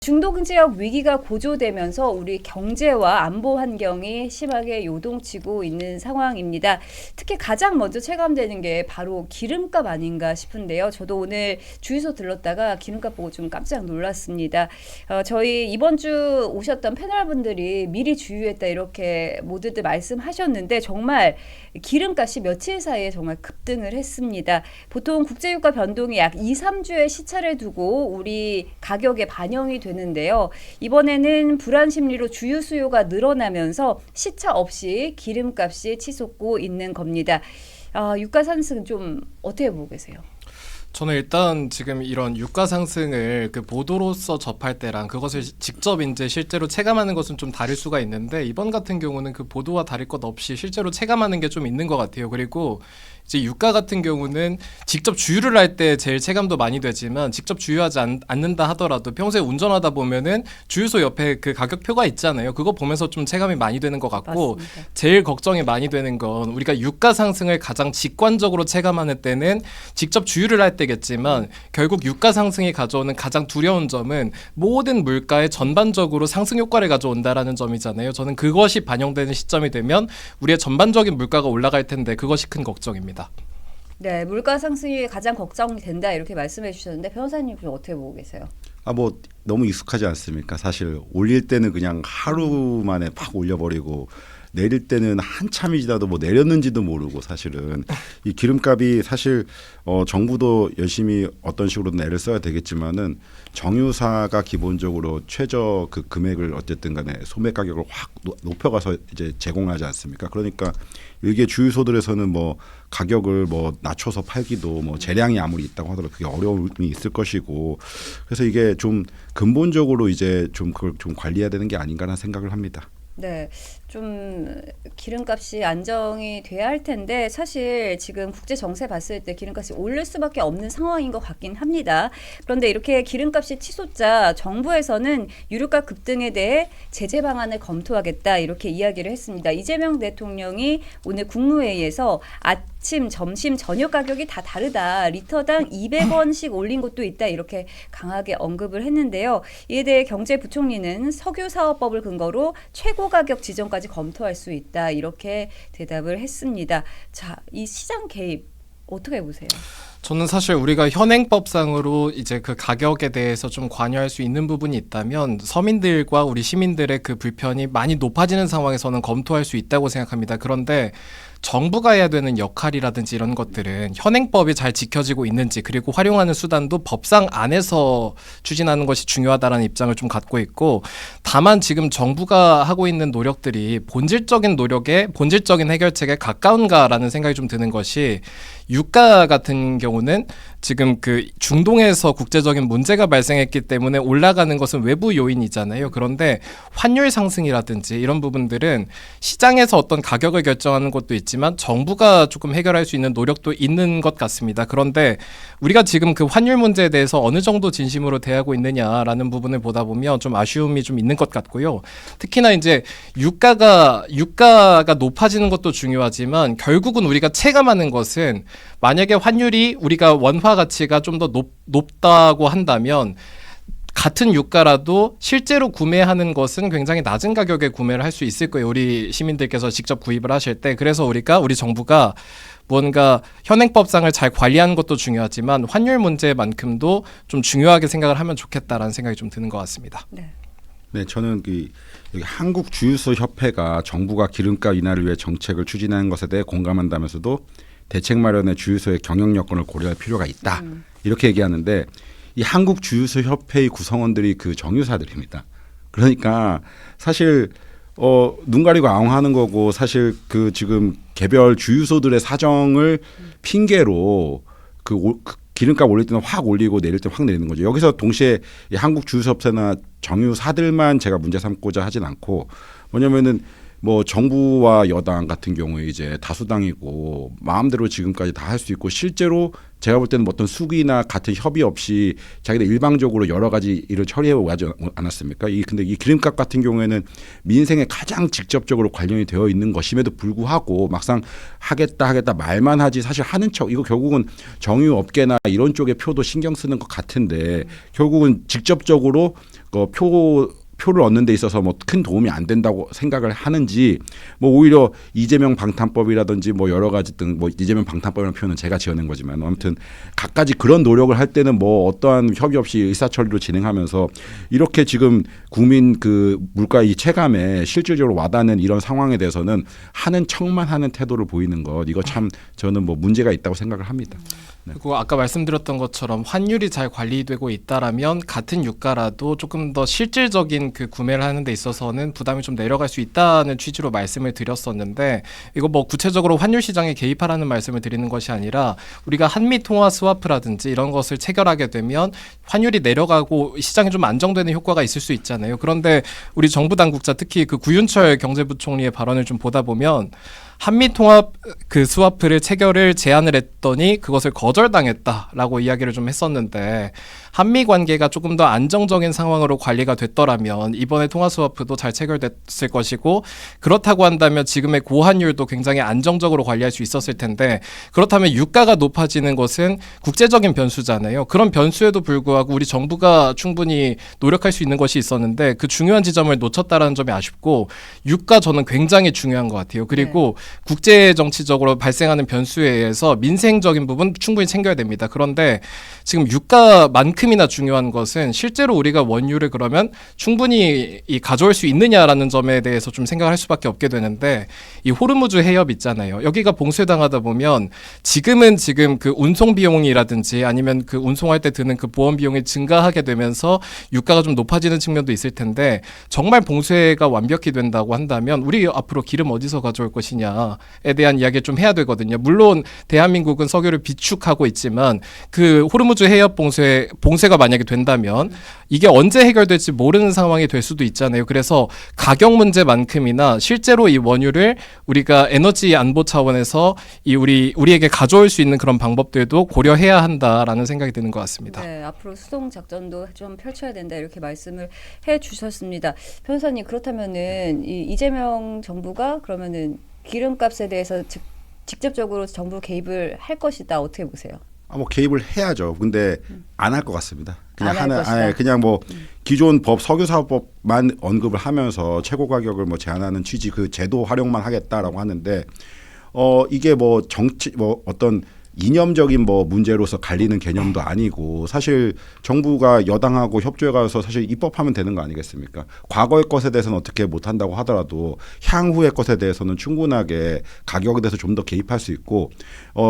중동 지역 위기가 고조되면서 우리 경제와 안보 환경이 심하게 요동치고 있는 상황입니다. 특히 가장 먼저 체감되는 게 바로 기름값 아닌가 싶은데요. 저도 오늘 주유소 들렀다가 기름값 보고 좀 깜짝 놀랐습니다. 저희 이번 주 오셨던 패널분들이 미리 주유했다 이렇게 모두들 말씀하셨는데 정말 기름값이 며칠 사이에 정말 급등을 했습니다. 보통 국제유가 변동이 약 2, 3주의 시차를 두고 우리 가격에 반영이 되는데요. 이번에는 불안 심리로 주유 수요가 늘어나면서 시차 없이 기름값이 치솟고 있는 겁니다. 유가 상승은 좀 어떻게 보고 계세요? 저는 일단 지금 이런 유가 상승을 그 보도로서 접할 때랑 그것을 직접 이제 실제로 체감하는 것은 좀 다를 수가 있는데, 이번 같은 경우는 그 보도와 다를 것 없이 실제로 체감하는 게 좀 있는 것 같아요. 그리고 이제 유가 같은 경우는 직접 주유를 할 때 제일 체감도 많이 되지만, 직접 주유하지 않는다 하더라도 평소에 운전하다 보면은 주유소 옆에 그 가격표가 있잖아요. 그거 보면서 좀 체감이 많이 되는 것 같고, 맞습니다. 제일 걱정이 많이 되는 건 우리가 유가 상승을 가장 직관적으로 체감하는 때는 직접 주유를 할 때겠지만, 결국 유가 상승이 가져오는 가장 두려운 점은 모든 물가에 전반적으로 상승 효과를 가져온다라는 점이잖아요. 저는 그것이 반영되는 시점이 되면 우리의 전반적인 물가가 올라갈 텐데, 그것이 큰 걱정입니다. 네, 물가 상승이 가장 걱정이 된다 이렇게 말씀해 주셨는데 변호사님 좀 어떻게 보고 계세요? 뭐 너무 익숙하지 않습니까? 사실 올릴 때는 그냥 하루 만에 팍 올려버리고, 내릴 때는 한참이 지나도 뭐 내렸는지도 모르고, 사실은 이 기름값이 사실 정부도 열심히 어떤 식으로 내를 써야 되겠지만은, 정유사가 기본적으로 최저 그 금액을 어쨌든 간에 소매 가격을 확 높여가서 이제 제공하지 않습니까? 그러니까 일개 주유소들에서는 뭐 가격을 뭐 낮춰서 팔기도 뭐 재량이 아무리 있다고 하더라도 그게 어려움이 있을 것이고, 그래서 이게 좀 근본적으로 이제 좀 그걸 좀 관리해야 되는 게 아닌가라는 생각을 합니다. 네, 좀 기름값이 안정이 돼야 할 텐데 사실 지금 국제 정세 봤을 때 기름값이 오를 수밖에 없는 상황인 것 같긴 합니다. 그런데 이렇게 기름값이 치솟자 정부에서는 유류가 급등에 대해 제재 방안을 검토하겠다 이렇게 이야기를 했습니다. 이재명 대통령이 오늘 국무회의에서 아침, 점심, 저녁 가격이 다 다르다. 리터당 200원씩 올린 곳도 있다. 이렇게 강하게 언급을 했는데요. 이에 대해 경제부총리는 석유사업법을 근거로 최고 가격 지정까지 검토할 수 있다. 이렇게 대답을 했습니다. 자, 이 시장 개입 어떻게 보세요? 저는 사실 우리가 현행법상으로 이제 그 가격에 대해서 좀 관여할 수 있는 부분이 있다면, 서민들과 우리 시민들의 그 불편이 많이 높아지는 상황에서는 검토할 수 있다고 생각합니다. 그런데 정부가 해야 되는 역할이라든지 이런 것들은 현행법이 잘 지켜지고 있는지, 그리고 활용하는 수단도 법상 안에서 추진하는 것이 중요하다는 입장을 좀 갖고 있고, 다만 지금 정부가 하고 있는 노력들이 본질적인 노력에, 본질적인 해결책에 가까운가라는 생각이 좀 드는 것이, 유가 같은 경우는 지금 그 중동에서 국제적인 문제가 발생했기 때문에 올라가는 것은 외부 요인이잖아요. 그런데 환율 상승이라든지 이런 부분들은 시장에서 어떤 가격을 결정하는 것도 있지만 정부가 조금 해결할 수 있는 노력도 있는 것 같습니다. 그런데 우리가 지금 그 환율 문제에 대해서 어느 정도 진심으로 대하고 있느냐라는 부분을 보다 보면 좀 아쉬움이 좀 있는 것 같고요. 특히나 이제 유가가 높아지는 것도 중요하지만, 결국은 우리가 체감하는 것은, 만약에 환율이 우리가 원화 가치가 좀 더 높다고 한다면 같은 유가라도 실제로 구매하는 것은 굉장히 낮은 가격에 구매를 할 수 있을 거예요. 우리 시민들께서 직접 구입을 하실 때. 그래서 우리 정부가 뭔가 현행법상을 잘 관리하는 것도 중요하지만 환율 문제만큼도 좀 중요하게 생각을 하면 좋겠다라는 생각이 좀 드는 것 같습니다. 네, 저는 여기 한국 주유소 협회가 정부가 기름값 인하를 위해 정책을 추진하는 것에 대해 공감한다면서도 대책 마련에 주유소의 경영 여건을 고려할 필요가 있다. 이렇게 얘기하는데, 이 한국 주유소 협회의 구성원들이 그 정유사들입니다. 그러니까 사실 눈 가리고 아웅하는 거고, 사실 그 지금 개별 주유소들의 사정을 핑계로 그 기름값 올릴 때는 확 올리고 내릴 때는 확 내리는 거죠. 여기서 동시에 이 한국 주유소 협회나 정유사들만 제가 문제 삼고자 하진 않고, 뭐냐면은 뭐 정부와 여당 같은 경우에 이제 다수당이고 마음대로 지금까지 다 할 수 있고 실제로 제가 볼 때는 뭐 어떤 수기나 같은 협의 없이 자기들 일방적으로 여러 가지 일을 처리해 오지 않았습니까? 근데 이 기름값 같은 경우에는 민생에 가장 직접적으로 관련이 되어 있는 것임에도 불구하고 막상 하겠다 말만 하지 사실 하는 척 이거 결국은 정유업계나 이런 쪽의 표도 신경 쓰는 것 같은데 결국은 직접적으로 표를 얻는 데 있어서 뭐 큰 도움이 안 된다고 생각을 하는지 뭐 오히려 이재명 방탄법이라든지 뭐 여러 가지 등 뭐 이재명 방탄법이라는 표현은 제가 지어낸 거지만 아무튼 각가지 그런 노력을 할 때는 뭐 어떠한 협의 없이 의사처리로 진행하면서 이렇게 지금 국민 그 물가 이 체감에 실질적으로 와닿는 이런 상황에 대해서는 하는 척만 하는 태도를 보이는 것 이거 참 저는 뭐 문제가 있다고 생각을 합니다. 네. 그리고 아까 말씀드렸던 것처럼 환율이 잘 관리되고 있다라면 같은 유가라도 조금 더 실질적인 그 구매를 하는 데 있어서는 부담이 좀 내려갈 수 있다는 취지로 말씀을 드렸었는데 이거 뭐 구체적으로 환율 시장에 개입하라는 말씀을 드리는 것이 아니라 우리가 한미 통화 스와프라든지 이런 것을 체결하게 되면 환율이 내려가고 시장이 좀 안정되는 효과가 있을 수 있잖아요. 그런데 우리 정부 당국자 특히 그 구윤철 경제부총리의 발언을 좀 보다 보면 한미 통합 그 스와프를 체결을 제안을 했더니 그것을 거절당했다라고 이야기를 좀 했었는데 한미 관계가 조금 더 안정적인 상황으로 관리가 됐더라면 이번에 통화 스와프도 잘 체결됐을 것이고 그렇다고 한다면 지금의 고환율도 굉장히 안정적으로 관리할 수 있었을 텐데 그렇다면 유가가 높아지는 것은 국제적인 변수잖아요. 그런 변수에도 불구하고 우리 정부가 충분히 노력할 수 있는 것이 있었는데 그 중요한 지점을 놓쳤다라는 점이 아쉽고 유가 저는 굉장히 중요한 것 같아요. 그리고 국제 정치적으로 발생하는 변수에 의해서 민생적인 부분 충분히 챙겨야 됩니다. 그런데 지금 유가만큼이나 중요한 것은 실제로 우리가 원유를 그러면 충분히 가져올 수 있느냐라는 점에 대해서 좀 생각할 수밖에 없게 되는데 이 호르무즈 해협 있잖아요. 여기가 봉쇄당하다 보면 지금 그 운송 비용이라든지 아니면 그 운송할 때 드는 그 보험 비용이 증가하게 되면서 유가가 좀 높아지는 측면도 있을 텐데 정말 봉쇄가 완벽히 된다고 한다면 우리 앞으로 기름 어디서 가져올 것이냐 에 대한 이야기를 좀 해야 되거든요. 물론 대한민국은 석유를 비축하고 있지만 그 호르무즈 해협 봉쇄가 만약에 된다면 이게 언제 해결될지 모르는 상황이 될 수도 있잖아요. 그래서 가격 문제만큼이나 실제로 이 원유를 우리가 에너지 안보 차원에서 우리에게 가져올 수 있는 그런 방법들도 고려해야 한다라는 생각이 드는 것 같습니다. 네, 앞으로 수송 작전도 좀 펼쳐야 된다 이렇게 말씀을 해주셨습니다. 변호사님 그렇다면은 이재명 정부가 그러면은 기름값에 대해서 직접적으로 정부 개입을 할 것이다 어떻게 보세요? 뭐 개입을 해야죠. 근데 안 할 것 같습니다. 그냥 안 할 것이다. 그냥 뭐 기존 법 석유사업법만 언급을 하면서 최고 가격을 뭐 제한하는 취지 그 제도 활용만 하겠다라고 하는데 이게 뭐 정치 뭐 어떤 이념적인 뭐 문제로서 갈리는 개념도 아니고 사실 정부가 여당하고 협조해 가서 사실 입법하면 되는 거 아니겠습니까? 과거의 것에 대해서는 어떻게 못한다고 하더라도 향후의 것에 대해서는 충분하게 가격에 대해서 좀 더 개입할 수 있고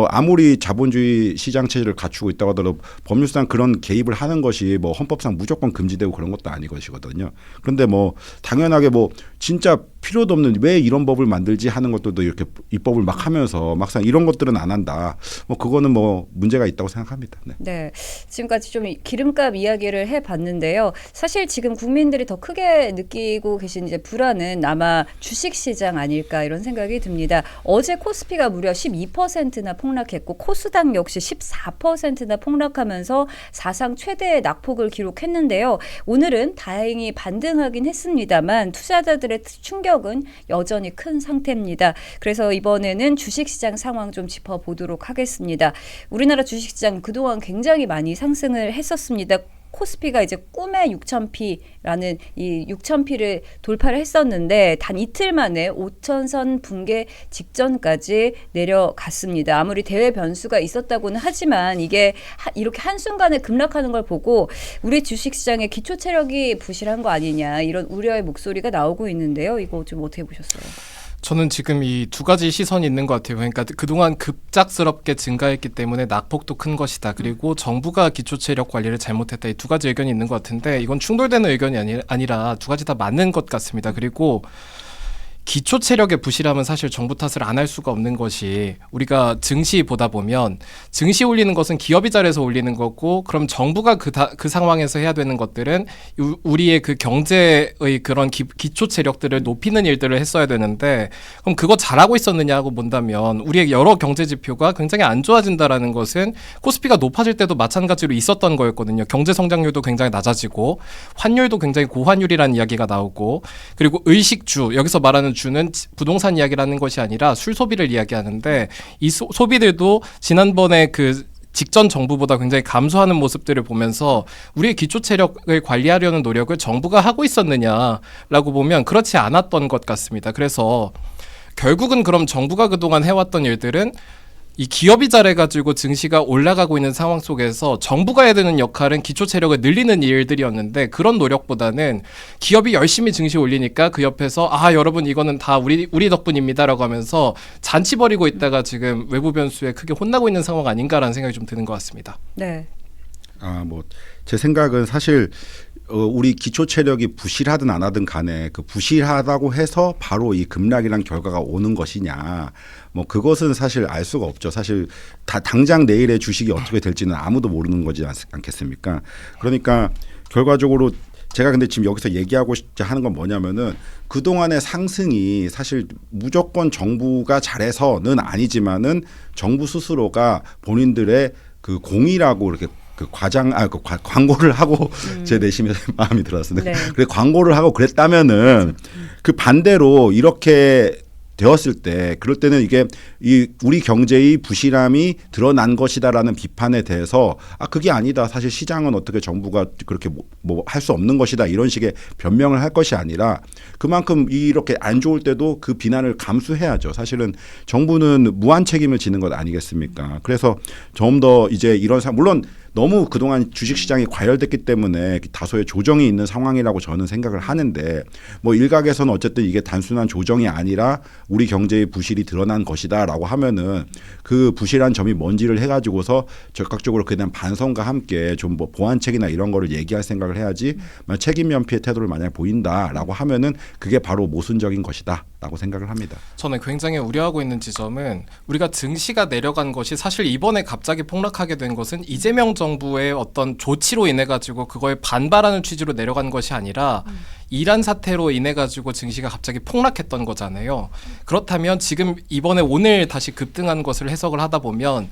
아무리 자본주의 시장 체제를 갖추고 있다고 하더라도 법률상 그런 개입을 하는 것이 뭐 헌법상 무조건 금지되고 그런 것도 아니것이거든요. 그런데 뭐 당연하게 뭐 진짜 필요도 없는 왜 이런 법을 만들지 하는 것들도 이렇게 입법을 막 하면서 막상 이런 것들은 안 한다. 뭐 그거는 뭐 문제가 있다고 생각합니다. 네. 네, 지금까지 좀 기름값 이야기를 해봤는데요. 사실 지금 국민들이 더 크게 느끼고 계신 이제 불안은 아마 주식시장 아닐까 이런 생각이 듭니다. 어제 코스피가 무려 12%나 폭락했고 코스닥 역시 14%나 폭락하면서 사상 최대의 낙폭을 기록했는데요. 오늘은 다행히 반등하긴 했습니다만 투자자들의 충격은 여전히 큰 상태입니다. 그래서 이번에는 주식시장 상황 좀 짚어보도록 하겠습니다. 우리나라 주식시장 그동안 굉장히 많이 상승을 했었습니다. 코스피가 이제 꿈의 6,000P라는 이 6,000P를 돌파를 했었는데 단 이틀 만에 5,000선 붕괴 직전까지 내려갔습니다. 아무리 대외 변수가 있었다고는 하지만 이게 이렇게 한순간에 급락하는 걸 보고 우리 주식시장의 기초 체력이 부실한 거 아니냐 이런 우려의 목소리가 나오고 있는데요. 이거 좀 어떻게 보셨어요? 저는 지금 이 두 가지 시선이 있는 것 같아요. 그러니까 그동안 급작스럽게 증가했기 때문에 낙폭도 큰 것이다. 그리고 정부가 기초체력 관리를 잘못했다. 이 두 가지 의견이 있는 것 같은데 이건 충돌되는 의견이 아니라 두 가지 다 맞는 것 같습니다. 그리고 기초 체력의 부실함은 사실 정부 탓을 안 할 수가 없는 것이 우리가 증시 보다 보면 증시 올리는 것은 기업이 잘해서 올리는 거고 그럼 정부가 그 상황에서 해야 되는 것들은 우리의 그 경제의 그런 기초 체력들을 높이는 일들을 했어야 되는데 그럼 그거 잘하고 있었느냐고 본다면 우리의 여러 경제 지표가 굉장히 안 좋아진다라는 것은 코스피가 높아질 때도 마찬가지로 있었던 거였거든요. 경제 성장률도 굉장히 낮아지고 환율도 굉장히 고환율이라는 이야기가 나오고 그리고 의식주 여기서 말하는 주는 부동산 이야기라는 것이 아니라 술 소비를 이야기하는데 이 소비들도 지난번에 그 직전 정부보다 굉장히 감소하는 모습들을 보면서 우리의 기초 체력을 관리하려는 노력을 정부가 하고 있었느냐라고 보면 그렇지 않았던 것 같습니다. 그래서 결국은 그럼 정부가 그동안 해왔던 일들은 이 기업이 잘해가지고 증시가 올라가고 있는 상황 속에서 정부가 해야 되는 역할은 기초 체력을 늘리는 일들이었는데 그런 노력보다는 기업이 열심히 증시 올리니까 그 옆에서 여러분 이거는 다 우리 덕분입니다라고 하면서 잔치 벌이고 있다가 지금 외부 변수에 크게 혼나고 있는 상황 아닌가라는 생각이 좀 드는 것 같습니다. 네. 뭐 제 생각은 사실 우리 기초 체력이 부실하든 안 하든 간에 그 부실하다고 해서 바로 이 급락이란 결과가 오는 것이냐 뭐 그것은 사실 알 수가 없죠. 사실 다 당장 내일의 주식이 어떻게 될지는 아무도 모르는 거지 않겠습니까? 그러니까 결과적으로 제가 근데 지금 여기서 얘기하고 싶지 하는 건 뭐냐면은 그동안의 상승이 사실 무조건 정부가 잘해서는 아니지만은 정부 스스로가 본인들의 그 공이라고 이렇게 광고를 하고 제 내심에 마음이 들었습니다. 네. 그래 광고를 하고 그랬다면은 그 반대로 이렇게 되었을 때 그럴 때는 이게 우리 경제의 부실함이 드러난 것이다라는 비판에 대해서 그게 아니다. 사실 시장은 어떻게 정부가 그렇게 뭐 할 수 없는 것이다. 이런 식의 변명을 할 것이 아니라 그만큼 이렇게 안 좋을 때도 그 비난을 감수해야죠. 사실은 정부는 무한 책임을 지는 것 아니겠습니까? 그래서 좀 더 이제 이런 물론 너무 그동안 주식시장이 과열됐기 때문에 다소의 조정이 있는 상황이라고 저는 생각을 하는데 뭐 일각에서는 어쨌든 이게 단순한 조정이 아니라 우리 경제의 부실이 드러난 것이다라고 하면은 그 부실한 점이 뭔지를 해가지고서 적극적으로 그냥 반성과 함께 좀 뭐 보완책이나 이런 거를 얘기할 생각을 해야지 책임 면피의 태도를 만약 보인다라고 하면은 그게 바로 모순적인 것이다라고 생각을 합니다. 저는 굉장히 우려하고 있는 지점은 우리가 증시가 내려간 것이 사실 이번에 갑자기 폭락하게 된 것은 이재명 정부의 어떤 조치로 인해 가지고 그거에 반발하는 취지로 내려간 것이 아니라 이란 사태로 인해 가지고 증시가 갑자기 폭락했던 거잖아요. 그렇다면 지금 이번에 오늘 다시 급등한 것을 해석을 하다 보면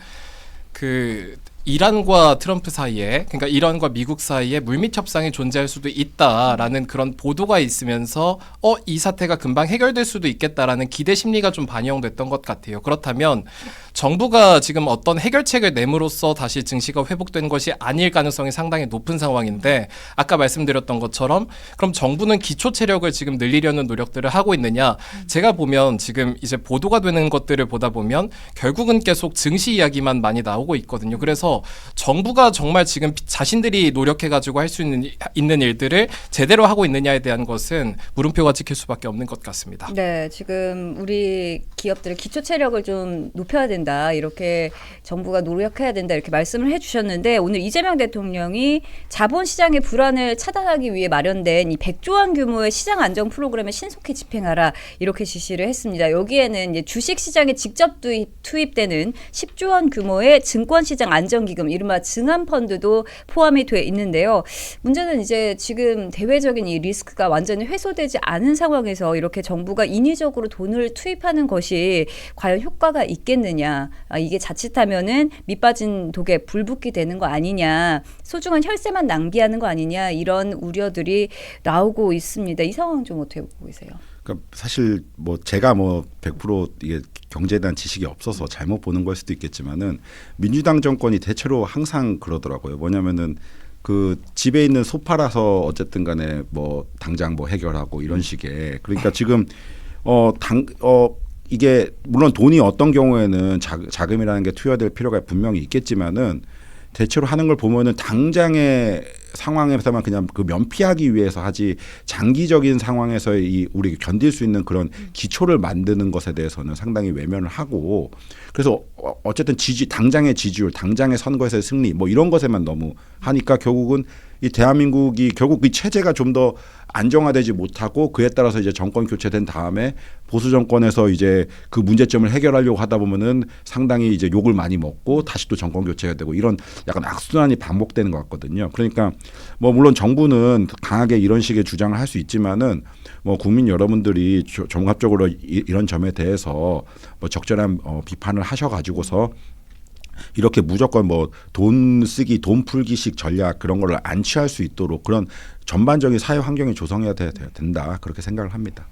그 이란과 트럼프 사이에 그러니까 이란과 미국 사이에 물밑 협상이 존재할 수도 있다라는 그런 보도가 있으면서 이 사태가 금방 해결될 수도 있겠다라는 기대 심리가 좀 반영됐던 것 같아요. 그렇다면 정부가 지금 어떤 해결책을 내므로써 다시 증시가 회복된 것이 아닐 가능성이 상당히 높은 상황인데 아까 말씀드렸던 것처럼 그럼 정부는 기초 체력을 지금 늘리려는 노력들을 하고 있느냐? 제가 보면 지금 이제 보도가 되는 것들을 보다 보면 결국은 계속 증시 이야기만 많이 나오고 있거든요. 그래서 정부가 정말 지금 자신들이 노력해가지고 할 수 있는 일들을 제대로 하고 있느냐에 대한 것은 물음표가 찍힐 수밖에 없는 것 같습니다. 네, 지금 우리 기업들의 기초 체력을 좀 높여야 된다. 이렇게 정부가 노력해야 된다. 이렇게 말씀을 해주셨는데 오늘 이재명 대통령이 자본시장의 불안을 차단하기 위해 마련된 이 100조 원 규모의 시장 안정 프로그램을 신속히 집행하라. 이렇게 지시를 했습니다. 여기에는 이제 주식시장에 직접 투입되는 10조 원 규모의 증권시장 안정기금, 이른바 증안펀드도 포함이 돼 있는데요. 문제는 이제 지금 대외적인 이 리스크가 완전히 해소되지 않은 상황에서 이렇게 정부가 인위적으로 돈을 투입하는 것이 과연 효과가 있겠느냐. 이게 자칫하면은 밑빠진 독에 불붙게 되는 거 아니냐. 소중한 혈세만 낭비하는 거 아니냐. 이런 우려들이 나오고 있습니다. 이 상황 좀 어떻게 보고 계세요? 그러니까 사실 뭐 제가 뭐 100% 이게 경제에 대한 지식이 없어서 잘못 보는 걸 수도 있겠지만은 민주당 정권이 대체로 항상 그러더라고요. 뭐냐면은 그 집에 있는 소파라서 어쨌든 간에 뭐 당장 뭐 해결하고 이런 식의 그러니까 지금 이게 물론 돈이 어떤 경우에는 자금이라는 게 투여될 필요가 분명히 있겠지만은 대체로 하는 걸 보면은 당장의 상황에서만 그냥 그 면피하기 위해서 하지 장기적인 상황에서의 이 우리 견딜 수 있는 그런 기초를 만드는 것에 대해서는 상당히 외면을 하고 그래서 어쨌든 당장의 지지율, 당장의 선거에서의 승리 뭐 이런 것에만 너무 하니까 결국은 이 대한민국이 결국 이 체제가 좀 더 안정화되지 못하고 그에 따라서 이제 정권 교체된 다음에 보수 정권에서 이제 그 문제점을 해결하려고 하다 보면은 상당히 이제 욕을 많이 먹고 다시 또 정권 교체가 되고 이런 약간 악순환이 반복되는 것 같거든요. 그러니까 뭐 물론 정부는 강하게 이런 식의 주장을 할 수 있지만은 뭐 국민 여러분들이 종합적으로 이런 점에 대해서 뭐 적절한 비판을 하셔가지고서 이렇게 무조건 뭐 돈 쓰기, 돈 풀기식 전략 그런 거를 안 취할 수 있도록 그런 전반적인 사회 환경이 조성해야 된다 그렇게 생각을 합니다.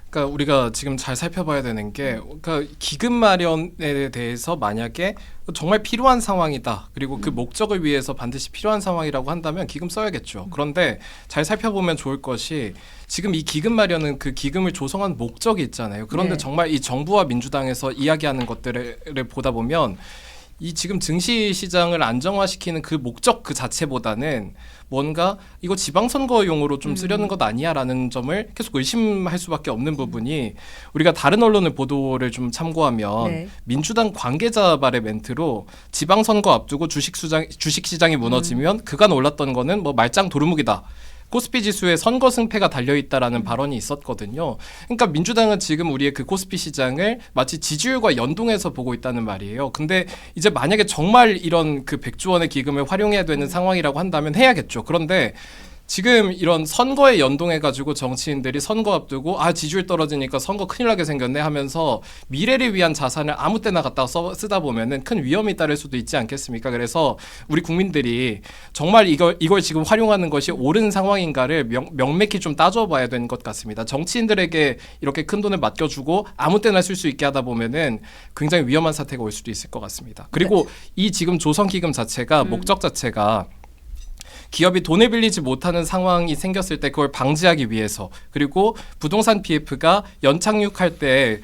그러니까 우리가 지금 잘 살펴봐야 되는 게 그러니까 기금 마련에 대해서 만약에 정말 필요한 상황이다. 그리고 그 목적을 위해서 반드시 필요한 상황이라고 한다면 기금 써야겠죠. 그런데 잘 살펴보면 좋을 것이 지금 이 기금 마련은 그 기금을 조성한 목적이 있잖아요. 그런데 네. 정말 이 정부와 민주당에서 이야기하는 것들을 보다 보면 이 지금 증시 시장을 안정화시키는 그 목적 그 자체보다는 뭔가 이거 지방선거용으로 좀 쓰려는 것 아니야라는 점을 계속 의심할 수밖에 없는 부분이 우리가 다른 언론의 보도를 좀 참고하면 네. 민주당 관계자 발의 멘트로 지방선거 앞두고 주식시장이 무너지면 그간 올랐던 거는 뭐 말짱 도루묵이다. 코스피 지수에 선거 승패가 달려있다라는 발언이 있었거든요. 그러니까 민주당은 지금 우리의 그 코스피 시장을 마치 지지율과 연동해서 보고 있다는 말이에요. 근데 이제 만약에 정말 이런 그 100조 원의 기금을 활용해야 되는 상황이라고 한다면 해야겠죠. 그런데 지금 이런 선거에 연동해가지고 정치인들이 선거 앞두고 지지율 떨어지니까 선거 큰일 나게 생겼네 하면서 미래를 위한 자산을 아무 때나 갖다 쓰다 보면은 큰 위험이 따를 수도 있지 않겠습니까? 그래서 우리 국민들이 정말 이걸 지금 활용하는 것이 옳은 상황인가를 명맥히 좀 따져봐야 되는 것 같습니다. 정치인들에게 이렇게 큰 돈을 맡겨주고 아무 때나 쓸 수 있게 하다 보면은 굉장히 위험한 사태가 올 수도 있을 것 같습니다. 그리고 이 지금 조성기금 자체가 목적 자체가 기업이 돈을 빌리지 못하는 상황이 생겼을 때 그걸 방지하기 위해서 그리고 부동산 PF가 연착륙할 때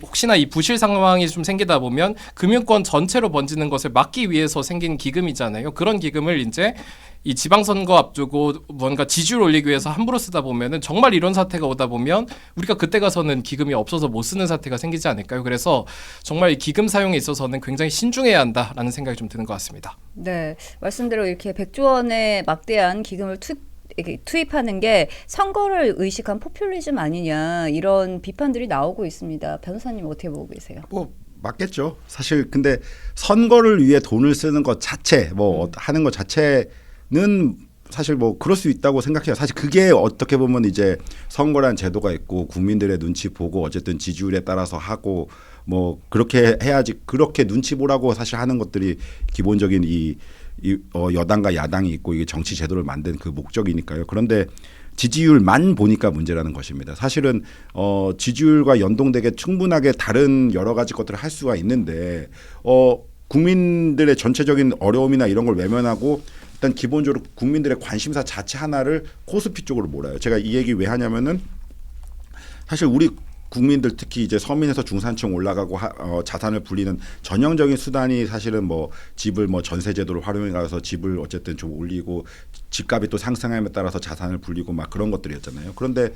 혹시나 이 부실 상황이 좀 생기다 보면 금융권 전체로 번지는 것을 막기 위해서 생긴 기금이잖아요. 그런 기금을 이제 이 지방선거 앞두고 뭔가 지지율 올리기 위해서 함부로 쓰다 보면은 정말 이런 사태가 오다 보면 우리가 그때 가서는 기금이 없어서 못 쓰는 사태가 생기지 않을까요? 그래서 정말 이 기금 사용에 있어서는 굉장히 신중해야 한다라는 생각이 좀 드는 것 같습니다. 네, 말씀대로 이렇게 100조 원의 막대한 기금을 투입하는 게 선거를 의식한 포퓰리즘 아니냐 이런 비판들이 나오고 있습니다. 변호사님 어떻게 보고 계세요? 뭐 맞겠죠. 사실 근데 선거를 위해 돈을 쓰는 것 자체 뭐 하는 것 자체는 사실 뭐 그럴 수 있다고 생각해요. 사실 그게 어떻게 보면 이제 선거란 제도가 있고 국민들의 눈치 보고 어쨌든 지지율에 따라서 하고 뭐 그렇게 해야지 그렇게 눈치 보라고 사실 하는 것들이 기본적인 여당과 야당이 있고 이게 정치 제도를 만든 그 목적이니까요. 그런데 지지율만 보니까 문제라는 것입니다. 사실은 지지율과 연동되게 충분하게 다른 여러 가지 것들을 할 수가 있는데 국민들의 전체적인 어려움이나 이런 걸 외면하고 일단 기본적으로 국민들의 관심사 자체 하나를 코스피 쪽으로 몰아요. 제가 이 얘기 왜 하냐면은 사실 우리 국민들 특히 이제 서민에서 중산층 올라가고 자산을 불리는 전형적인 수단이 사실은 뭐 집을 뭐 전세 제도를 활용해 가서 집을 어쨌든 좀 올리고 집값이 또 상승함에 따라서 자산을 불리고 막 그런 것들이었잖아요. 그런데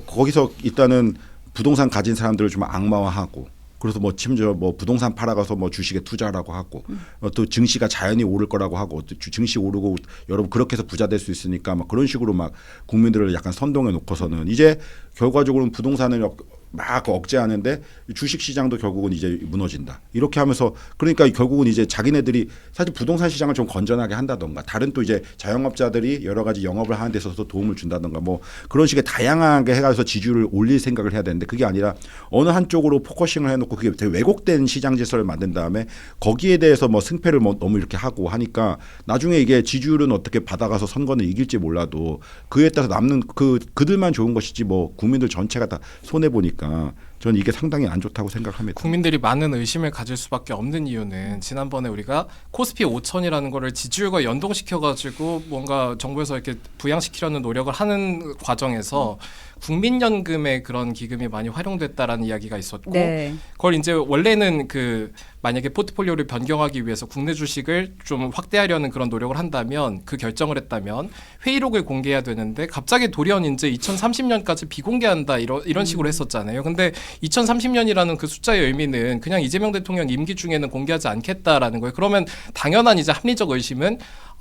거기서 일단은 부동산 가진 사람들을 좀 악마화하고 그래서 뭐 심지어 뭐 부동산 팔아가서 뭐 주식에 투자라고 하고 또 증시가 자연히 오를 거라고 하고 또 증시 오르고 여러분 그렇게 해서 부자 될 수 있으니까 막 그런 식으로 막 국민들을 약간 선동해 놓고서는 이제 결과적으로는 부동산을 막 억제하는데 주식 시장도 결국은 이제 무너진다. 이렇게 하면서 그러니까 결국은 이제 자기네들이 사실 부동산 시장을 좀 건전하게 한다던가 다른 또 이제 자영업자들이 여러 가지 영업을 하는 데 있어서 도움을 준다던가 뭐 그런 식의 다양하게 해가지고 지지율을 올릴 생각을 해야 되는데 그게 아니라 어느 한쪽으로 포커싱을 해놓고 그게 되게 왜곡된 시장 질서를 만든 다음에 거기에 대해서 뭐 승패를 뭐 너무 이렇게 하고 하니까 나중에 이게 지지율은 어떻게 받아가서 선거는 이길지 몰라도 그에 따라서 남는 그들만 좋은 것이지 뭐 국민들 전체가 다 손해 보니까. 저는 이게 상당히 안 좋다고 생각합니다. 국민들이 많은 의심을 가질 수밖에 없는 이유는 지난번에 우리가 코스피 5천이라는 거를 지지율과 연동시켜가지고 뭔가 정부에서 이렇게 부양시키려는 노력을 하는 과정에서 국민연금의 그런 기금이 많이 활용됐다라는 이야기가 있었고 네. 그걸 이제 원래는 만약에 포트폴리오를 변경하기 위해서 국내 주식을 좀 확대하려는 그런 노력을 한다면 그 결정을 했다면 회의록을 공개해야 되는데 갑자기 돌연 이제 2030년까지 비공개한다 이런 식으로 했었잖아요. 근데 2030년이라는 그 숫자의 의미는 그냥 이재명 대통령 임기 중에는 공개하지 않겠다라는 거예요. 그러면 당연한 이제 합리적 의심은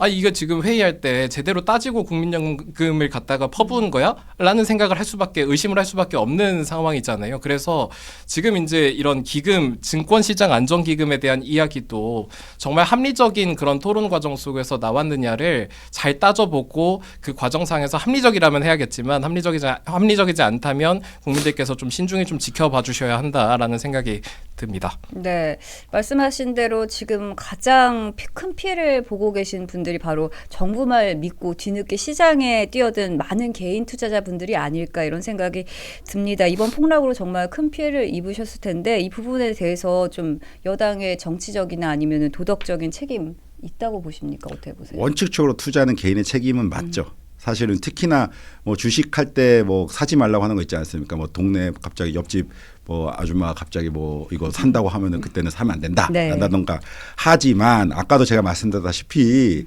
이게 지금 회의할 때 제대로 따지고 국민연금을 갖다가 퍼부은 거야? 라는 생각을 의심을 할 수밖에 없는 상황이잖아요. 그래서 지금 이제 이런 기금, 증권시장 안정기금에 대한 이야기도 정말 합리적인 그런 토론 과정 속에서 나왔느냐를 잘 따져보고 그 과정상에서 합리적이라면 해야겠지만 합리적이지 않다면 국민들께서 좀 신중히 좀 지켜봐 주셔야 한다라는 생각이 듭니다. 네, 말씀하신 대로 지금 가장 큰 피해를 보고 계신 분들이 바로 정부 말 믿고 뒤늦게 시장에 뛰어든 많은 개인 투자자분들이 아닐까 이런 생각이 듭니다. 이번 폭락으로 정말 큰 피해를 입으셨을 텐데 이 부분에 대해서 좀 여당의 정치적이나 아니면 도덕적인 책임 있다고 보십니까? 어떻게 보세요? 원칙적으로 투자하는 개인의 책임은 맞죠. 사실은 특히나 뭐 주식할 때 뭐 사지 말라고 하는 거 있지 않습니까? 뭐 동네 갑자기 옆집 뭐 아줌마가 갑자기 뭐 이거 산다고 하면은 그때는 사면 안 된다. 네. 라던가 하지만 아까도 제가 말씀드렸다시피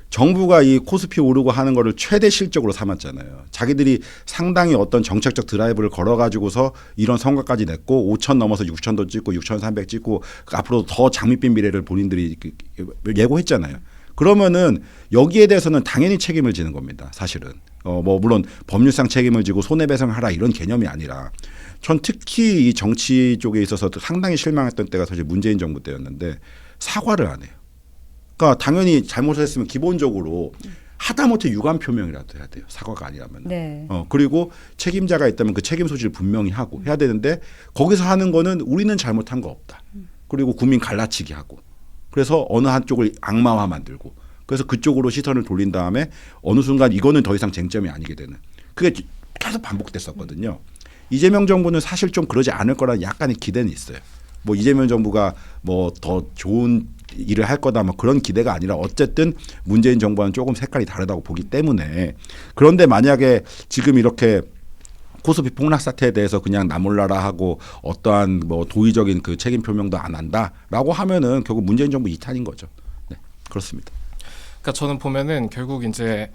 정부가 이 코스피 오르고 하는 거를 최대 실적으로 삼았잖아요. 자기들이 상당히 어떤 정책적 드라이브를 걸어가지고서 이런 성과까지 냈고 5천 넘어서 6천도 찍고 6,300 찍고 앞으로 더 장밋빛 미래를 본인들이 예고했잖아요. 그러면은 여기에 대해서는 당연히 책임을 지는 겁니다. 사실은 뭐 물론 법률상 책임을 지고 손해배상하라 이런 개념이 아니라 전 특히 이 정치 쪽에 있어서 상당히 실망했던 때가 사실 문재인 정부 때였는데 사과를 안 해요. 그러니까 당연히 잘못을 했으면 기본적으로 하다못해 유감 표명이라도 해야 돼요. 사과가 아니라면. 네. 그리고 책임자가 있다면 그 책임 소지를 분명히 하고 해야 되는데 거기서 하는 거는 우리는 잘못한 거 없다. 그리고 국민 갈라치기 하고 그래서 어느 한쪽을 악마화 만들고 그래서 그쪽으로 시선을 돌린 다음에 어느 순간 이거는 더 이상 쟁점이 아니게 되는 그게 계속 반복됐었거든요. 이재명 정부는 사실 좀 그러지 않을 거라는 약간의 기대는 있어요. 뭐 이재명 정부가 뭐 더 좋은 일을 할 거다 뭐 그런 기대가 아니라 어쨌든 문재인 정부와는 조금 색깔이 다르다고 보기 때문에 그런데 만약에 지금 이렇게 코스피 폭락 사태에 대해서 그냥 나 몰라라 하고 어떠한 뭐 도의적인 그 책임 표명도 안 한다라고 하면은 결국 문재인 정부 이탄인 거죠. 네, 그렇습니다. 그러니까 저는 보면은 결국 이제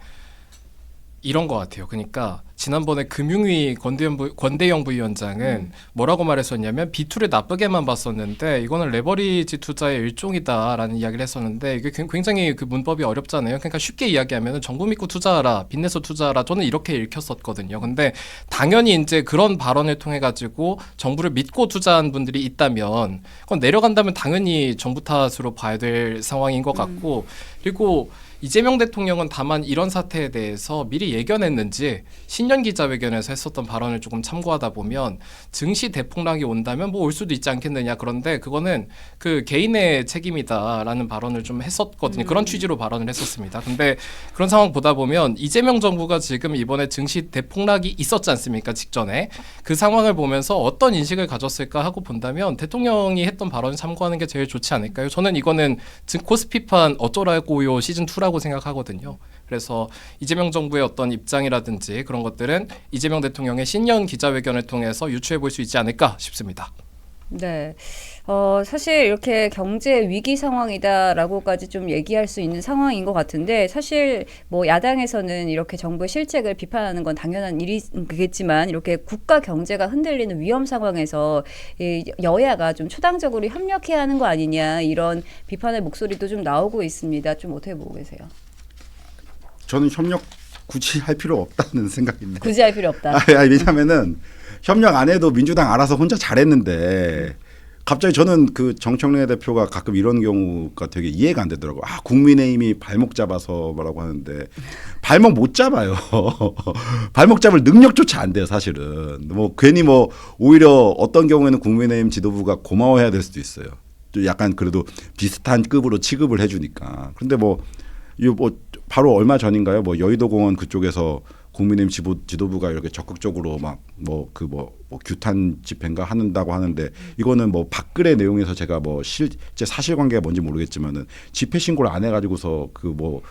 이런 것 같아요. 그러니까 지난번에 금융위 권대영 부위원장은 뭐라고 말했었냐면 B2를 나쁘게만 봤었는데 이거는 레버리지 투자의 일종이다라는 이야기를 했었는데 이게 굉장히 그 문법이 어렵잖아요. 그러니까 쉽게 이야기하면 정부 믿고 투자하라, 빚내서 투자하라. 저는 이렇게 읽혔었거든요. 근데 당연히 이제 그런 발언을 통해 가지고 정부를 믿고 투자한 분들이 있다면 그건 내려간다면 당연히 정부 탓으로 봐야 될 상황인 것 같고 그리고 이재명 대통령은 다만 이런 사태에 대해서 미리 예견했는지 신년 기자회견에서 했었던 발언을 조금 참고하다 보면 증시 대폭락이 온다면 뭐 올 수도 있지 않겠느냐 그런데 그거는 그 개인의 책임이다라는 발언을 좀 했었거든요. 그런 취지로 발언을 했었습니다. 근데 그런 상황 보다 보면 이재명 정부가 지금 이번에 증시 대폭락이 있었지 않습니까? 직전에 그 상황을 보면서 어떤 인식을 가졌을까 하고 본다면 대통령이 했던 발언을 참고하는 게 제일 좋지 않을까요? 저는 이거는 코스피판 어쩌라고요 시즌2라고 생각하거든요. 그래서 이재명 정부의 어떤 입장이라든지 그런 것들은 이재명 대통령의 신년 기자회견을 통해서 유추해 볼 수 있지 않을까 싶습니다. 네. 사실 이렇게 경제 위기 상황이다라고까지 좀 얘기할 수 있는 상황인 것 같은데 사실 뭐 야당에서는 이렇게 정부의 실책을 비판하는 건 당연한 일이겠지만 이렇게 국가 경제가 흔들리는 위험 상황에서 이 여야가 좀 초당적으로 협력해야 하는 거 아니냐 이런 비판의 목소리도 좀 나오고 있습니다. 좀 어떻게 보고 계세요? 저는 협력 굳이 할 필요 없다는 생각인데. 굳이 할 필요 없다. 왜냐하면은 협력 안 해도 민주당 알아서 혼자 잘했는데 갑자기 저는 그 정청래 대표가 가끔 이런 경우가 되게 이해가 안 되더라고요. 국민의힘이 발목 잡아서 뭐라고 하는데 발목 못 잡아요. 발목 잡을 능력조차 안 돼요, 사실은. 뭐 괜히 뭐 오히려 어떤 경우에는 국민의힘 지도부가 고마워해야 될 수도 있어요. 좀 약간 그래도 비슷한 급으로 취급을 해주니까. 그런데 뭐 이거 뭐 바로 얼마 전인가요? 뭐 여의도공원 그쪽에서 국민의힘 지도부가 이렇게 적극적으로 막 뭐 규탄 집회인가 한다고 하는데 이거는 뭐 박근혜 내용에서 제가 뭐 실제 사실관계가 뭔지 모르겠지만은 집회 신고를 안 해가지고서 그 뭐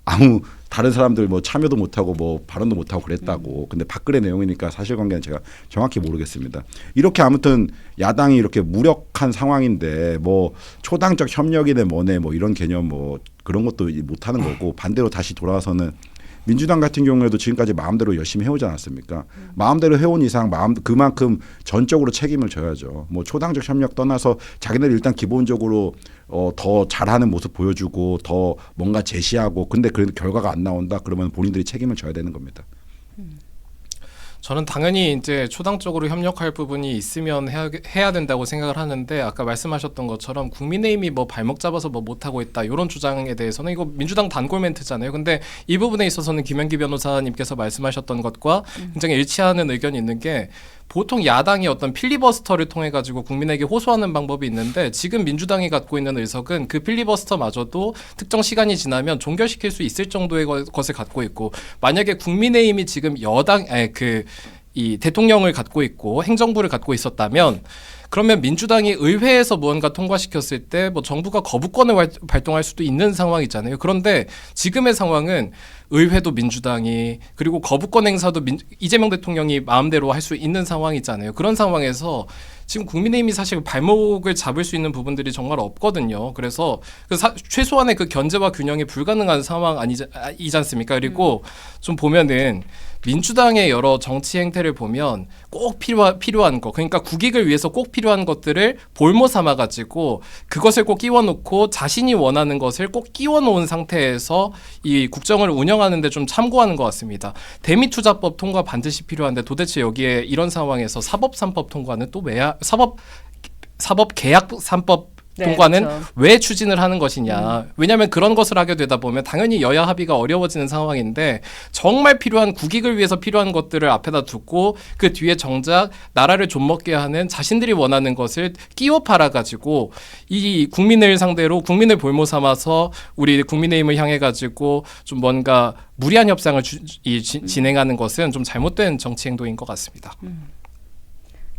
아무 다른 사람들 뭐 참여도 못하고 뭐 발언도 못하고 그랬다고. 근데 박근혜 내용이니까 사실관계는 제가 정확히 모르겠습니다. 이렇게 아무튼 야당이 이렇게 무력한 상황인데 뭐 초당적 협력이네 뭐네 뭐 이런 개념 뭐 그런 것도 못하는 거고 반대로 다시 돌아와서는 민주당 같은 경우에도 지금까지 마음대로 열심히 해오지 않았습니까? 마음대로 해온 이상 그만큼 전적으로 책임을 져야죠. 뭐 초당적 협력 떠나서 자기네들 일단 기본적으로 더 잘하는 모습 보여주고 더 뭔가 제시하고 근데 그래도 결과가 안 나온다 그러면 본인들이 책임을 져야 되는 겁니다. 저는 당연히 이제 초당적으로 협력할 부분이 있으면 해야 된다고 생각을 하는데 아까 말씀하셨던 것처럼 국민의힘이 뭐 발목 잡아서 뭐 못하고 있다 이런 주장에 대해서는 이거 민주당 단골 멘트잖아요. 근데 이 부분에 있어서는 김현기 변호사님께서 말씀하셨던 것과 굉장히 일치하는 의견이 있는 게 보통 야당이 어떤 필리버스터를 통해 가지고 국민에게 호소하는 방법이 있는데 지금 민주당이 갖고 있는 의석은 그 필리버스터마저도 특정 시간이 지나면 종결시킬 수 있을 정도의 것을 갖고 있고 만약에 국민의힘이 지금 이 대통령을 갖고 있고 행정부를 갖고 있었다면 그러면 민주당이 의회에서 무언가 통과시켰을 때 뭐 정부가 거부권을 발동할 수도 있는 상황이잖아요. 그런데 지금의 상황은 의회도 민주당이 그리고 거부권 행사도 이재명 대통령이 마음대로 할 수 있는 상황이잖아요. 그런 상황에서 지금 국민의힘이 사실 발목을 잡을 수 있는 부분들이 정말 없거든요. 그래서 최소한의 그 견제와 균형이 불가능한 상황 아니지 않습니까? 그리고 좀 보면은 민주당의 여러 정치 행태를 보면 꼭 필요한 거 그러니까 국익을 위해서 꼭 필요한 것들을 볼모 삼아 가지고 그것을 꼭 끼워놓고 자신이 원하는 것을 꼭 끼워놓은 상태에서 이 국정을 운영하는 데 좀 참고하는 것 같습니다. 대미투자법 통과 반드시 필요한데 도대체 여기에 이런 상황에서 사법3법 통과는 또 왜 사법계약 3법 통과는 그렇죠. 왜 추진을 하는 것이냐. 왜냐하면 그런 것을 하게 되다 보면 당연히 여야 합의가 어려워지는 상황인데 정말 필요한 국익을 위해서 필요한 것들을 앞에다 두고 그 뒤에 정작 나라를 좀먹게 하는 자신들이 원하는 것을 끼워 팔아가지고 이 국민을 상대로 국민을 볼모 삼아서 우리 국민의힘을 향해 가지고 좀 뭔가 무리한 협상을 진행하는 것은 좀 잘못된 정치 행동인 것 같습니다.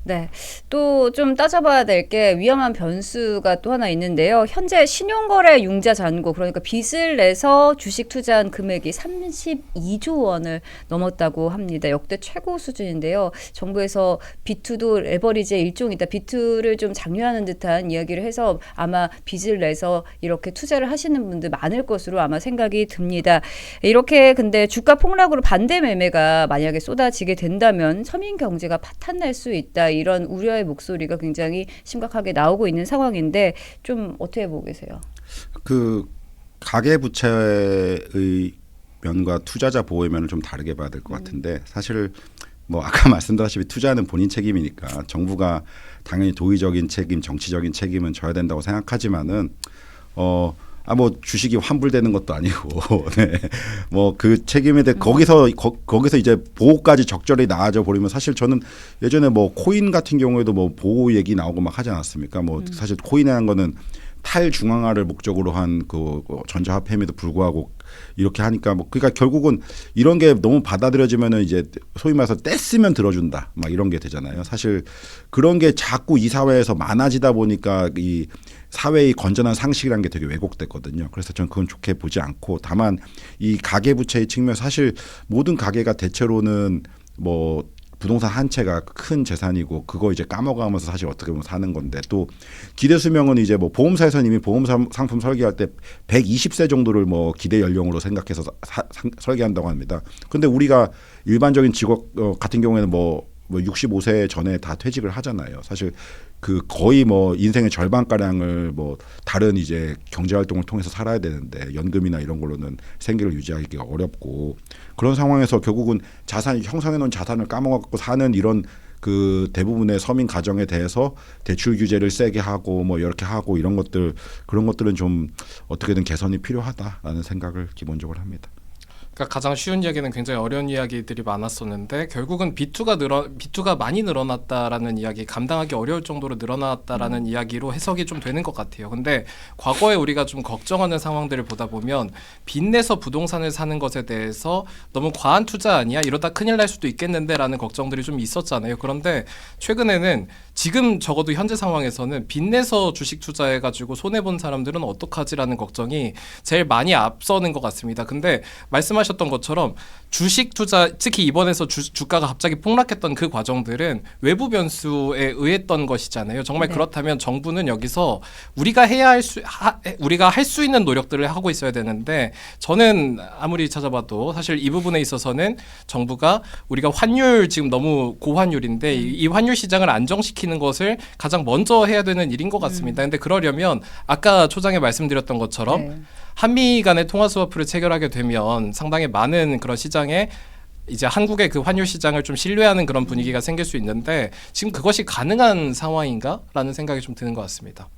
네. 또 좀 따져봐야 될 게 위험한 변수가 또 하나 있는데요. 현재 신용거래 융자 잔고 그러니까 빚을 내서 주식 투자한 금액이 32조 원을 넘었다고 합니다. 역대 최고 수준인데요. 정부에서 B2도 레버리지의 일종이다. B2를 좀 장려하는 듯한 이야기를 해서 아마 빚을 내서 이렇게 투자를 하시는 분들 많을 것으로 아마 생각이 듭니다. 이렇게 근데 주가 폭락으로 반대 매매가 만약에 쏟아지게 된다면 서민 경제가 파탄날 수 있다. 이런 우려의 목소리가 굉장히 심각하게 나오고 있는 상황인데 좀 어떻게 보고 계세요? 그 가계부채의 면과 투자자 보호의 면을 좀 다르게 봐야 될 것 같은데 사실 뭐 아까 말씀드렸다시피 투자는 본인 책임이니까 정부가 당연히 도의적인 책임, 정치적인 책임은 져야 된다고 생각하지만은 뭐 주식이 환불되는 것도 아니고, 네. 뭐 그 책임에 대해 거기서 이제 보호까지 적절히 나아져 버리면 사실 저는 예전에 뭐 코인 같은 경우에도 뭐 보호 얘기 나오고 막 하지 않았습니까? 뭐 사실 코인이라는 거는 탈중앙화를 목적으로 한 그 전자화폐임에도 불구하고 이렇게 하니까 뭐 그러니까 결국은 이런 게 너무 받아들여지면은 이제 소위 말해서 떼쓰면 들어준다 막 이런 게 되잖아요. 사실 그런 게 자꾸 이 사회에서 많아지다 보니까 이 사회의 건전한 상식이라는 게 되게 왜곡됐거든요. 그래서 저는 그건 좋게 보지 않고 다만 이 가계부채의 측면 사실 모든 가계가 대체로는 뭐 부동산 한 채가 큰 재산이고 그거 이제 까먹어가면서 사실 어떻게 보면 사는 건데 또 기대 수명은 이제 뭐 보험사에서는 이미 보험 상품 설계할 때 120세 정도를 뭐 기대 연령으로 생각해서 설계한다고 합니다. 근데 우리가 일반적인 직업 같은 경우에는 뭐 65세 전에 다 퇴직을 하잖아요. 사실 그 거의 뭐 인생의 절반가량을 뭐 다른 이제 경제활동을 통해서 살아야 되는데 연금이나 이런 걸로는 생계를 유지하기가 어렵고 그런 상황에서 결국은 자산 형성해 놓은 자산을 까먹고 사는 이런 그 대부분의 서민 가정에 대해서 대출 규제를 세게 하고 뭐 이렇게 하고 이런 것들 그런 것들은 좀 어떻게든 개선이 필요하다라는 생각을 기본적으로 합니다. 그러니까 가장 쉬운 이야기는 굉장히 어려운 이야기들이 많았었는데 결국은 B2가 많이 늘어났다라는 이야기, 감당하기 어려울 정도로 늘어났다라는 이야기로 해석이 좀 되는 것 같아요. 근데 과거에 우리가 좀 걱정하는 상황들을 보다 보면 빚내서 부동산을 사는 것에 대해서 너무 과한 투자 아니야? 이러다 큰일 날 수도 있겠는데라는 걱정들이 좀 있었잖아요. 그런데 최근에는 지금 적어도 현재 상황에서는 빚내서 주식 투자해가지고 손해본 사람들은 어떡하지라는 걱정이 제일 많이 앞서는 것 같습니다. 근데 말씀하셨던 것처럼 주식 투자, 특히 이번에서 주가가 갑자기 폭락했던 그 과정들은 외부 변수에 의했던 것이잖아요. 정말 네. 그렇다면 정부는 여기서 우리가 우리가 할 수 있는 노력들을 하고 있어야 되는데, 저는 아무리 찾아봐도 사실 이 부분에 있어서는 정부가 우리가 환율 지금 너무 고환율인데 이 환율 시장을 안정시키는 것을 가장 먼저 해야 되는 일인 것 같습니다. 근데 그러려면 아까 초장에 말씀드렸던 것처럼 네. 한미 간의 통화 스와프를 체결하게 되면 상당히 많은 그런 시장에 이제 한국의 그 환율 시장을 좀 신뢰하는 그런 분위기가 생길 수 있는데, 지금 그것이 가능한 상황인가라는 생각이 좀 드는 것 같습니다.